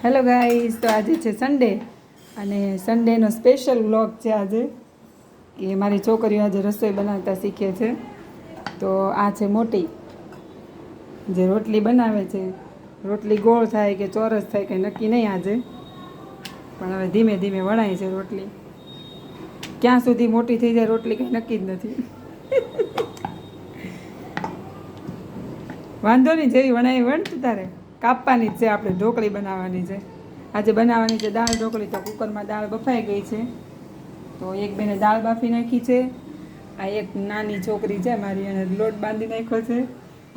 Hello guys, તો આજે છે સન્ડે અને સન્ડેનો સ્પેશિયલ વ્લોગ છે આજે કે મારી છોકરીઓ આજે રસોઈ બનાવતા શીખે છે. તો આ છે મોટી જે રોટલી બનાવે છે. રોટલી ગોળ થાય કે ચોરસ થાય કંઈ નક્કી નહીં આજે, પણ હવે ધીમે ધીમે વણાય છે રોટલી. ક્યાં સુધી મોટી થઈ જાય રોટલી કંઈ નક્કી જ નથી. વાંધો નહીં, જેવી વણાય વણતું તારે. કાપવાની જ છે, આપણે ઢોકળી બનાવવાની છે આજે. બનાવવાની છે દાળ ઢોકળી. તો કુકરમાં દાળ બફાઈ ગઈ છે, તો એક બેને દાળ બાફી નાખી છે. આ એક નાની છોકરી છે મારી, એને લોટ બાંધી નાખ્યો છે.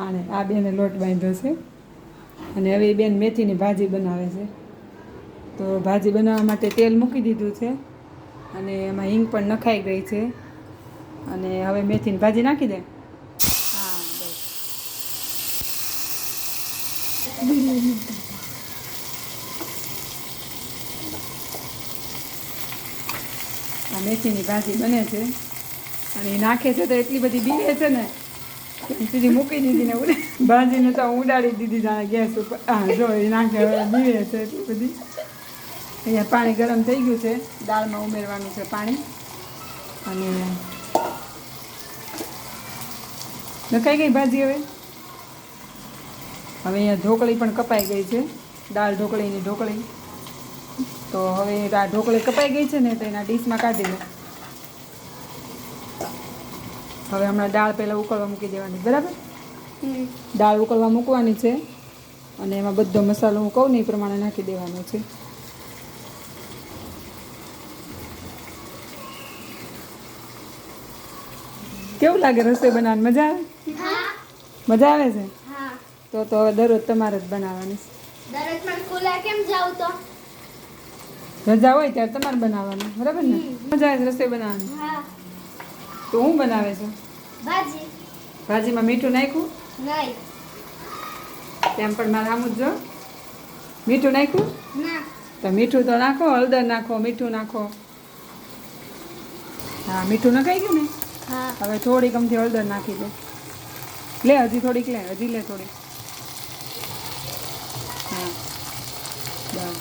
અને આ બેને લોટ બાંધ્યો છે. અને હવે એ બેન મેથીની ભાજી બનાવે છે. તો ભાજી બનાવવા માટે તેલ મૂકી દીધું છે અને એમાં હિંગ પણ નખાઈ ગઈ છે. અને હવે મેથીની ભાજી નાખી દે. હા, બસ. આ મેથીની ભાજી બને છે અને એ નાખે છે તો એટલી બધી બીવે છે ને કે સીધી મૂકી દીધી ને ભાજીને તો ઉડાડી દીધી જાણે ગેસ ઉપર. હા, જો એ નાખે હવે બીવે છે એટલી બધી. અહીંયા પાણી ગરમ થઈ ગયું છે, દાળમાં ઉમેરવાનું છે પાણી. અને નખાઈ ગઈ ભાજી. હવે અહીંયા ઢોકળી પણ કપાઈ ગઈ છે, દાળ ઢોકળીની ઢોકળી. તો હવે આ ઢોકળી કપાઈ ગઈ છે ને, તો એના ડીશમાં કાઢી લો. હવે હમણાં દાળ પહેલાં ઉકળવા મૂકી દેવાની, બરાબર? દાળ ઉકળવા મૂકવાની છે અને એમાં બધો મસાલો હું કહું ને એ પ્રમાણે નાખી દેવાનો છે. કેવું લાગે રસોઈ બનાવવાની? મજા આવે? મજા આવે છે? તો હવે દરરોજ તમારે જ બનાવવાની. રજા હોય ત્યારે તમારે બનાવવાનું, બરાબર ને? મજા આવે રસોઈ બનાવવાની? તો હું બનાવે છે ભાજીમાં મીઠું નાખ્યું? તેમ પણ મારે આમ જ જો, મીઠું નાખ્યું? તો મીઠું તો નાખો, હળદર નાખો, મીઠું નાખો. હા, મીઠું નખાઈ ગયું ને? હવે થોડીક અમથી હળદર નાખી દે. લે હજી થોડીક, લે હજી, લે થોડીક. હા, બસ.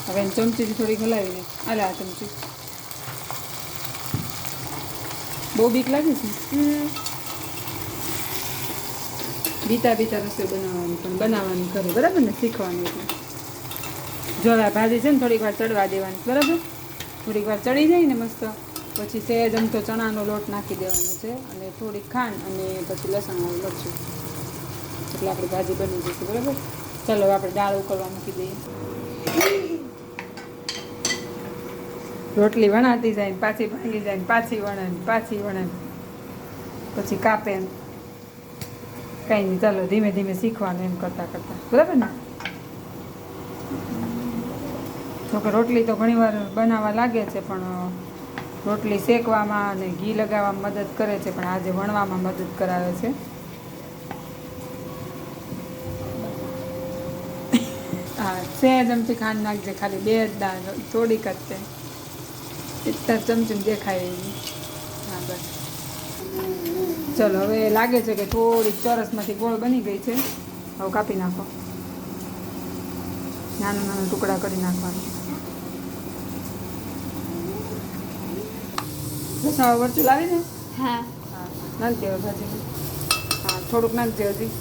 હવે એને ચમચીથી થોડીક હલાવી દે. આલે આ ચમચી. બહુ બીક લાગે છે? બીતા બીતા રસોઈ બનાવવાની, પણ બનાવવાની ખરી, બરાબર ને? શીખવાની એટલે. જો આ ભાજી છે ને થોડીક વાર ચડવા દેવાની, બરાબર? થોડીક વાર ચડી જાય ને મસ્ત, પછી સહેજ અમથો ચણાનો લોટ નાખી દેવાનો છે અને થોડીક ખાંડ અને પછી લસણવાળું મરચું, એટલે આપણી ભાજી બની જશે, બરાબર? ચાલો આપણે દાળ ઉકળવા મૂકી દઈએ. રોટલી વણાતી જાય ને પાછી ભાંગી જાય ને પાછી વણે ને પાછી વણે ને પછી કાપે ને. કંઈ નહીં, ચાલો ધીમે ધીમે શીખવાનું એમ કરતાં કરતાં, બરાબર ને? જોકે રોટલી તો ઘણીવાર બનાવવા લાગે છે, પણ રોટલી શેકવામાં અને ઘી લગાવવામાં મદદ કરે છે, પણ આજે વણવામાં મદદ કરાવે છે. હા, સહેજ અમથી ખાંડ નાખજે, ખાલી 2 જ દાળ, થોડીક જ છે. એટલા ચમચી દેખાય એવી. હા, બસ. ચલો, હવે લાગે છે કે થોડીક ચોરસમાંથી ગોળ બની ગઈ છે. હવે કાપી નાખો, નાના નાના ટુકડા કરી નાખવાના. રસાવા વરચું લાવીને? હા, નાખજે હવે ભાજી. હા, થોડુંક નાખજે હજી.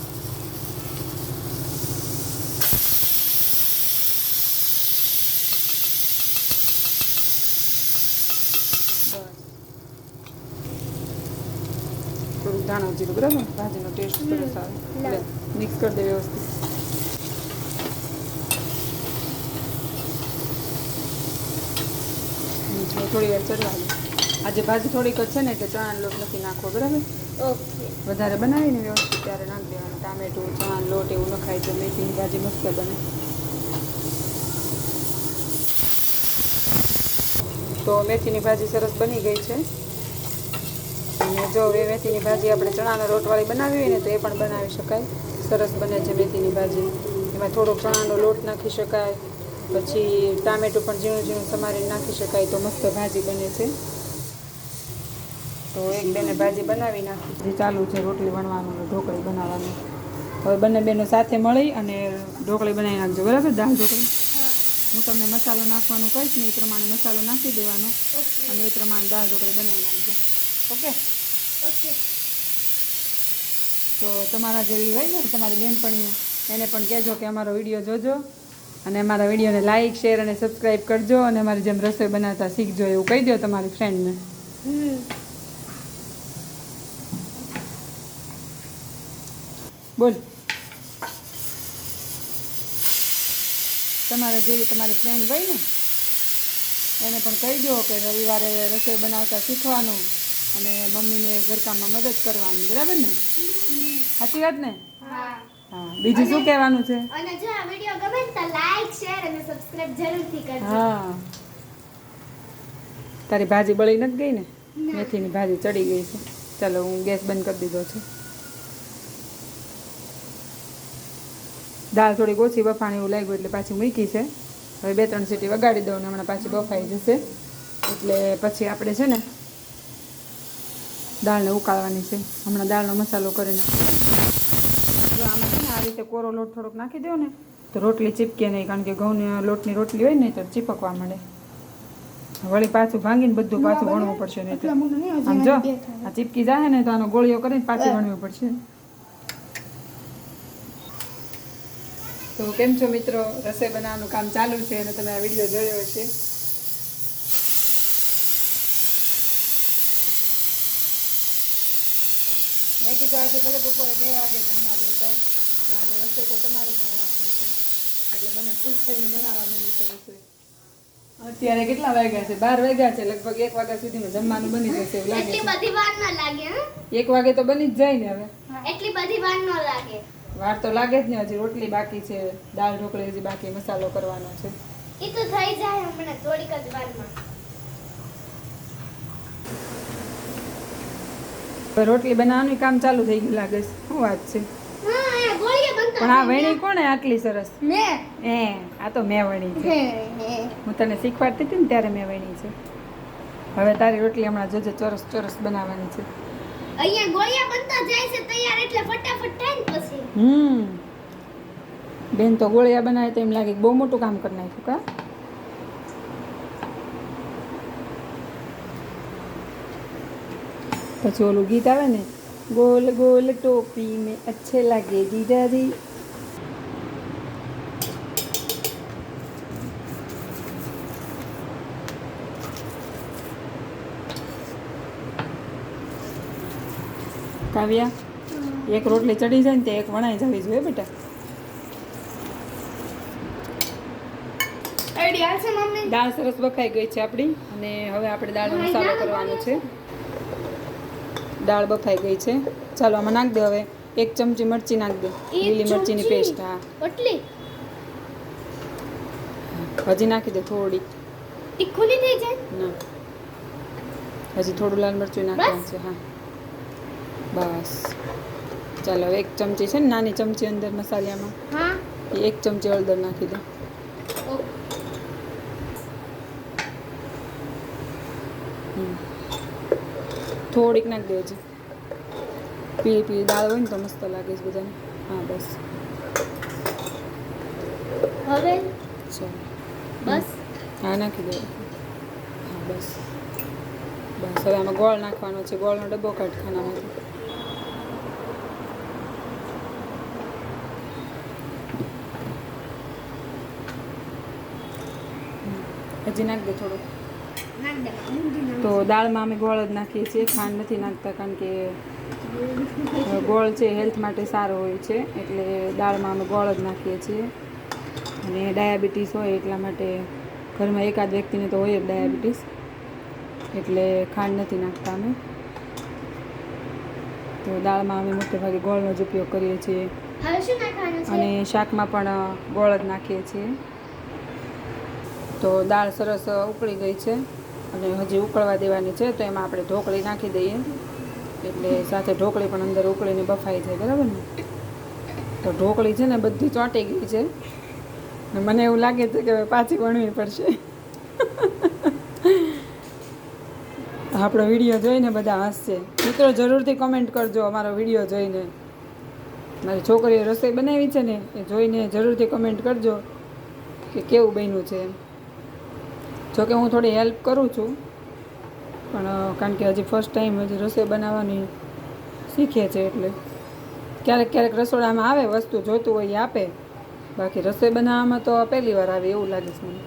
થોડુંક ધાણા જીરું, બરાબર? ભાજીનો ટેસ્ટ સરસ આવે. એટલે મિક્સ કરી દે વ્યવસ્થિત. થોડી વાર ચડવા દે. આજે ભાજી થોડીક જ છે ને, એટલે ચણાનો લોટ નથી નાખવો, બરાબર? વધારે બનાવીને વ્યવસ્થિત ત્યારે નાખી દેવાનું. ટામેટું, ચણાનો લોટ એવું નખાય તો મેથીની ભાજી મસ્ત બને. તો મેથીની ભાજી સરસ બની ગઈ છે. અને જો હવે મેથીની ભાજી આપણે ચણાના લોટવાળી બનાવી હોય ને તો એ પણ બનાવી શકાય. સરસ બને છે મેથીની ભાજી. એમાં થોડોક ચણાનો લોટ નાખી શકાય, પછી ટામેટું પણ ઝીણું ઝીણું સમારીને નાખી શકાય, તો મસ્ત ભાજી બને છે. તો એક બેને ભાજી બનાવી નાખી, જે ચાલુ છે રોટલી વણવાનું, ઢોકળી બનાવવાનું. હવે બંને બહેનો સાથે મળી અને ઢોકળી બનાવી નાખજો, બરાબર? દાળ ઢોકળી. હું તમને મસાલો નાખવાનું કહીશ ને એ પ્રમાણે મસાલો નાખી દેવાનો અને એ પ્રમાણે દાળ ઢોકળી બનાવી નાખજો. ઓકે? તો તમારા જેવી હોય ને તમારી બેનપણીઓ એને પણ કહેજો કે અમારો વિડીયો જોજો અને અમારા વિડીયોને લાઇક, શેર અને સબસ્ક્રાઈબ કરજો અને અમારી જેમ રસોઈ બનાવતા શીખજો એવું કહી દો તમારી ફ્રેન્ડને. બોલ. તમારે જેવી તમારી ફ્રેન્ડ હોય ને એને પણ કહી દો કે રવિવારે રસોઈ બનાવતા શીખવાનું અને મમ્મીને ઘરકામમાં મદદ કરવાની, બરાબર ને? સાચી વાત ને? હા. બીજું શું કહેવાનું છે? અને જો આ વિડિયો ગમે તો લાઈક, શેર અને સબસ્ક્રાઇબ જરૂરથી કરજો. હા. તારી ભાજી બળી નથી ગઈ ને? મેથીની ભાજી ચડી ગઈ છે. ચાલો હું ગેસ બંધ કરી દીધો છે. દાળ થોડીક ઓછી બફાણી એવું લાગ્યું એટલે પાછી મૂકી છે. હવે 2-3 સીટી વગાડી દઉં ને હમણાં પાછી બફાઈ જશે એટલે પછી આપણે છે ને દાળને ઉકાળવાની છે. હમણાં દાળનો મસાલો કરીને જો આમાં છે ને આ રીતે કોરો લોટ થોડોક નાખી દો ને તો રોટલી ચીપકે નહીં, કારણ કે ઘઉંની લોટની રોટલી હોય ને તો ચીપકવા મળે. વળી પાછું ભાંગીને બધું પાછું વણવું પડશે નહીં તો આમ જો આ ચીપકી જાય ને તો આનો ગોળીઓ કરીને પાછી વણવી પડશે. તો કેમ છો મિત્રો? રસોઈ બનાવવાનું કામ ચાલુ છે અને તમે આ વિડીયો જોયો હશે. મેં કીધું આજે ભલે બપોરે 2 વાગે જમવા બેસાય તો આજે રસોઈ તો તમારે જ બનાવવાની છે એટલે મને ખુશ થઈને બનાવવાની છે રસોઈ. અત્યારે કેટલા વાગ્યા છે? 12 વાગ્યા છે. લગભગ 1 વાગ્યા સુધીમાં જમવાનું બની જશે એવું લાગે એટલી છે. બધી વાર ન લાગે. 1 વાગે તો બની જ જાય ને. હવે એટલી બધી વાર ન લાગે. વાર તો લાગે જ ને. હજી રોટલી બાકી છે, દાળ ઢોકળી હજી બાકી, મસાલો કરવાનો છે. એ તો થઈ જાય હમણાં થોડીક જ વારમાં. હવે રોટલી બનાવવાનું કામ ચાલુ થઈ ગયું લાગે છે. શું વાત છે? હા, એ ગોળીએ બનતા. પણ આ વણી કોણે આટલી સરસ? મેં. આ તો મેં વણી છે. હું તને શીખવાડતી હતી ને ત્યારે મેં વણી છે. હવે તારી રોટલી હમણાં જોજે ચોરસ ચોરસ બનાવવાની છે. અહીંયા ગોળિયા બનતા જાય છે તૈયાર એટલે ફટાફટ થાય ને પછી. બેન તો ગોળિયા બનાવે તો એમ લાગે કે બહુ મોટું કામ કરી નાખ્યું કા? પછી ઓલું ગીત આવે ને, ગોલ ગોલ ટોપી મેં અચ્છે લાગે જીજાજી. કાવ્યા, એક રોટલી ચડી જાય ને તે એક વણાઈ જવી જોઈએ બેટા. આઈડિયા છે મમ્મી. દાળ સરસ બફાઈ ગઈ છે આપણી અને હવે આપણે દાળનો મસાલો કરવાનો છે. દાળ બફાઈ ગઈ છે. ચાલો આમાં નાખ દે. હવે 1 ચમચી મરચી નાખ દે, લીલી મરચીની પેસ્ટ. હા, એટલી હજી નાખી દે થોડી. તીખું નહીં થઈ જાય? ના, હજી થોડું લાલ મરચું નાખવાનું છે. હા બસ. ચાલો 1 ચમચી છે ને નાની ચમચી અંદર મસાલામાં, હા, એ 1 ચમચી હળદર નાખી દે. થોડીક નાખ દે હજી. પીળી પીળી દાળ હોય ને તો મસ્ત લાગે છે બધાને. હા બસ. હવે ચાલો બસ. હા નાખી દે. હા બસ બસ. હવે આમાં ગોળ નાખવાનો છે. ગોળનો ડબ્બો કાઢ ખાનામાંથી. હજી નાખ દે થોડું. તો દાળમાં અમે ગોળ જ નાખીએ છીએ, ખાંડ નથી નાખતા, કારણ કે ગોળ છે હેલ્થ માટે સારો હોય છે એટલે દાળમાં અમે ગોળ જ નાખીએ છીએ. અને ડાયાબિટીસ હોય એટલા માટે ઘરમાં એકાદ વ્યક્તિને તો હોય જ ડાયાબિટીસ, એટલે ખાંડ નથી નાખતા અમે. તો દાળમાં અમે મોટે ભાગે ગોળનો જ ઉપયોગ કરીએ છીએ અને શાકમાં પણ ગોળ જ નાખીએ છીએ. તો દાળ સરસ ઉકળી ગઈ છે અને હજી ઉકળવા દેવાની છે. તો એમાં આપણે ઢોકળી નાખી દઈએ એટલે સાથે ઢોકળી પણ અંદર ઉકળીને બફાઈ જાય, બરાબર ને? તો ઢોકળી છે ને બધી ચોંટી ગઈ છે. મને એવું લાગે છે કે હવે પાછી વણવી પડશે. આપણો વિડીયો જોઈને બધા હસશે. મિત્રો જરૂરથી કમેન્ટ કરજો અમારો વિડીયો જોઈને. મારી છોકરીએ રસોઈ બનાવી છે ને એ જોઈને જરૂરથી કમેન્ટ કરજો કે કેવું બન્યું છે એમ. જોકે હું થોડી હેલ્પ કરું છું, પણ કારણ કે હજી ફર્સ્ટ ટાઈમ હજી રસોઈ બનાવવાની શીખે છે, એટલે ક્યારેક ક્યારેક રસોડામાં આવે, વસ્તુ જોતું હોય એ આપે, બાકી રસોઈ બનાવવામાં તો પહેલી વાર આવે એવું લાગે છે મને.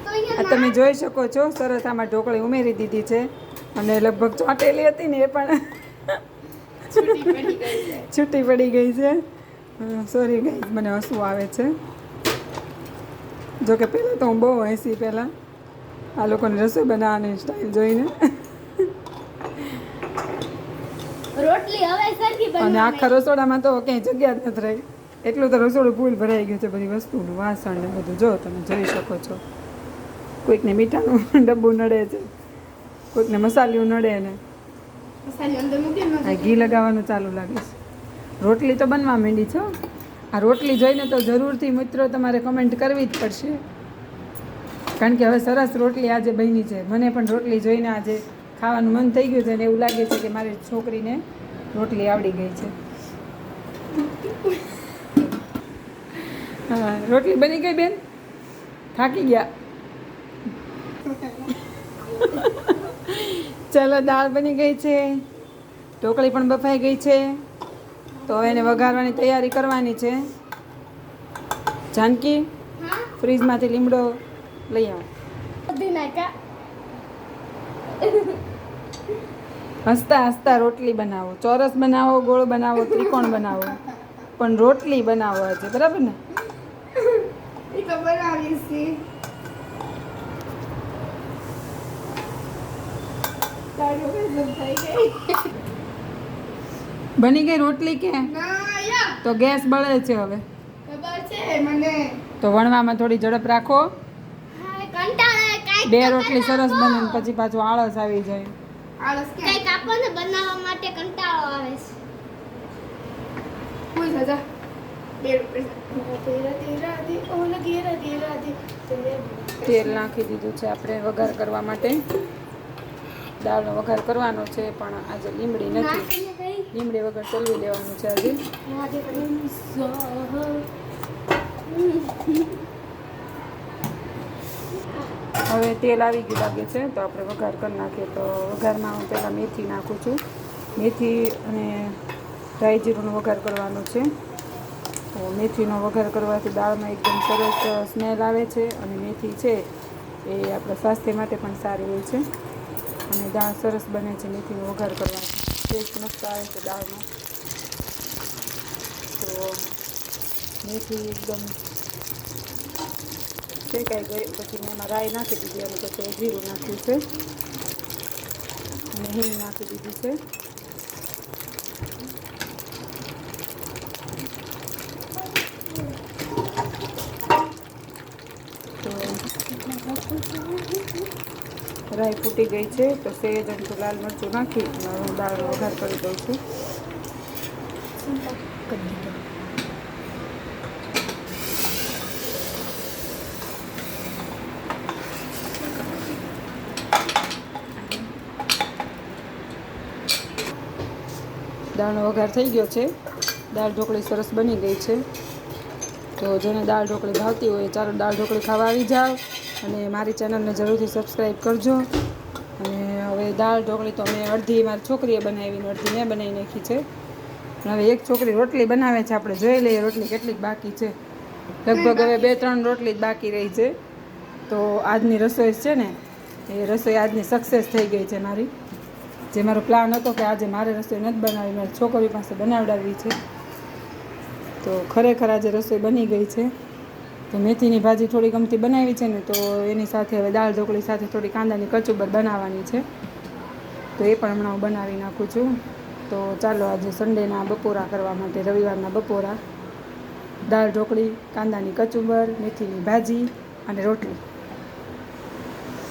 તો અહીંયા આ તમે જોઈ શકો છો, સરસ આમાં ઢોકળી ઉમેરી દીધી છે અને લગભગ ચોંટેલી હતી ને એ પણ છૂટી પડી ગઈ છે. સોરી ગાઈઝ, મને હસવું આવે છે. જોકે પહેલાં તો હું બહુ હસી પહેલાં આ લોકોની રસોઈ બનાવવાની સ્ટાઇલ જોઈને, રોટલી હવે સરખી અને બનવા આખા રસોડામાં તો ક્યાંય જગ્યા જ નથી રહી, એટલું તો રસોડું ફૂલ ભરાઈ ગયું છે બધી વસ્તુનું, વાસણ ને બધું. જો તમે જોઈ શકો છો, કોઈકને મીઠાનું ડબ્બું નડે છે, કોઈકને મસાલિયું નડે ને મસાલી અંદર મૂકી આ ઘી લગાવવાનું ચાલુ લાગે છે. રોટલી તો બનવા માંડી છે હો. આ રોટલી જોઈને તો જરૂરથી મિત્રો તમારે કમેન્ટ કરવી જ પડશે, કારણ કે હવે સરસ રોટલી આજે બની છે. મને પણ રોટલી જોઈને આજે ખાવાનું મન થઈ ગયું છે અને એવું લાગે છે કે મારી છોકરીને રોટલી આવડી ગઈ છે. હા, રોટલી બની ગઈ બેન? થાકી ગયા? ચાલો, દાળ બની ગઈ છે, ઢોકળી પણ બફાઈ ગઈ છે, તો હવે એને વઘારવાની તૈયારી કરવાની છે. જાનકી, હા ફ્રીજમાંથી લીમડો લઈ આવો. બધી નાખા. હસતા હસતા રોટલી બનાવો, ચોરસ બનાવો, ગોળ બનાવો, ત્રિકોણ બનાવો, પણ રોટલી બનાવો આજે, બરાબર ને? એ તો બનાવી છે. તારું બેસન થઈ ગઈ. બની ગઈ રોટલી કે? ના યા તો ગેસ બળે છે હવે, ખબર છે મને. તો વણવામાં થોડી ઝડપ રાખો. હા, કંટાળે કાંઈક બે તો રોટલી સરસ બનાવો. બને ને પછી પાછું આળસ આવી જાય. આળસ ક્યાં? કાંઈક આપણને બનાવવા માટે કંટાળો આવે છે. કોઈ સજા. બે રૂપિયા. તેલ નાખી દીધું છે આપણે વઘાર કરવા માટે. દાળનો વઘાર કરવાનો છે, પણ આજે લીમડી નથી, લીમડી વગર ચલવી લેવાનું છે આજે. હવે તેલ આવી ગયું લાગે છે, તો આપણે વઘાર કરી નાખીએ. તો વઘારમાં હું પહેલાં મેથી નાખું છું. મેથી અને રાઈ જીરુંનો વઘાર કરવાનો છે. તો મેથીનો વઘાર કરવાથી દાળમાં એકદમ સરસ સ્મેલ આવે છે, અને મેથી છે એ આપણા સ્વાસ્થ્ય માટે પણ સારી હોય છે, અને દાળ સરસ બને છે મેથીનો વઘાર કરવાથી. ટેસ્ટ મસ્ત આવે છે દાળનો. તો મેથી એકદમ શેકાઈ ગઈ પછી મેં એમાં રાઈ નાખી દીધી, અને પછી જીરું નાખ્યું છે અને હિંગ નાખી દીધી છે. તો રાઈ ફૂટી ગઈ છે, તો સેજ અમથું લાલ મરચું નાખી અને હું દાળનો વઘાર કરી દઉં છું. દાળનો વઘાર થઈ ગયો છે, દાળ ઢોકળી સરસ બની ગઈ છે. તો જેને દાળ ઢોકળી ભાવતી હોય ચાલો દાળ ઢોકળી ખાવા આવી જાઓ, અને મારી ચેનલને જરૂરથી સબસ્ક્રાઈબ કરજો. અને હવે દાળ ઢોકળી તો મેં અડધી મારી છોકરીએ બનાવી ને અડધી મેં બનાવી નાખી છે. હવે એક છોકરી રોટલી બનાવે છે, આપણે જોઈ લઈએ રોટલી કેટલીક બાકી છે. લગભગ હવે 2-3 રોટલી જ બાકી રહી છે. તો આજની રસોઈ છે ને એ રસોઈ આજની સક્સેસ થઈ ગઈ છે મારી. જે મારો પ્લાન હતો કે આજે મારે રસોઈ નથી બનાવી, મારી છોકરી પાસે બનાવડાવવી છે, તો ખરેખર આજે રસોઈ બની ગઈ છે. તો મેથીની ભાજી થોડી ગમતી બનાવી છે ને, તો એની સાથે હવે દાળ ઢોકળી સાથે થોડી કાંદાની કચુંબર બનાવવાની છે, તો એ પણ હમણાં હું બનાવી નાખું છું. તો ચાલો આજે સન્ડેના બપોરા કરવા માટે, રવિવારના બપોરા, દાળ ઢોકળી, કાંદાની કચુંબર, મેથીની ભાજી અને રોટલી.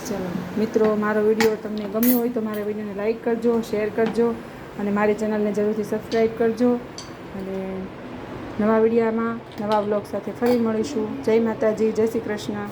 ચાલો મિત્રો, મારો વિડીયો તમને ગમ્યો હોય તો મારા વિડીયોને લાઈક કરજો, શેર કરજો, અને મારી ચેનલને જરૂરથી સબસ્ક્રાઈબ કરજો. અને નવા વિડીયોમાં નવા વ્લોગ સાથે ફરી મળીશું. જય માતાજી, જય શ્રી કૃષ્ણ.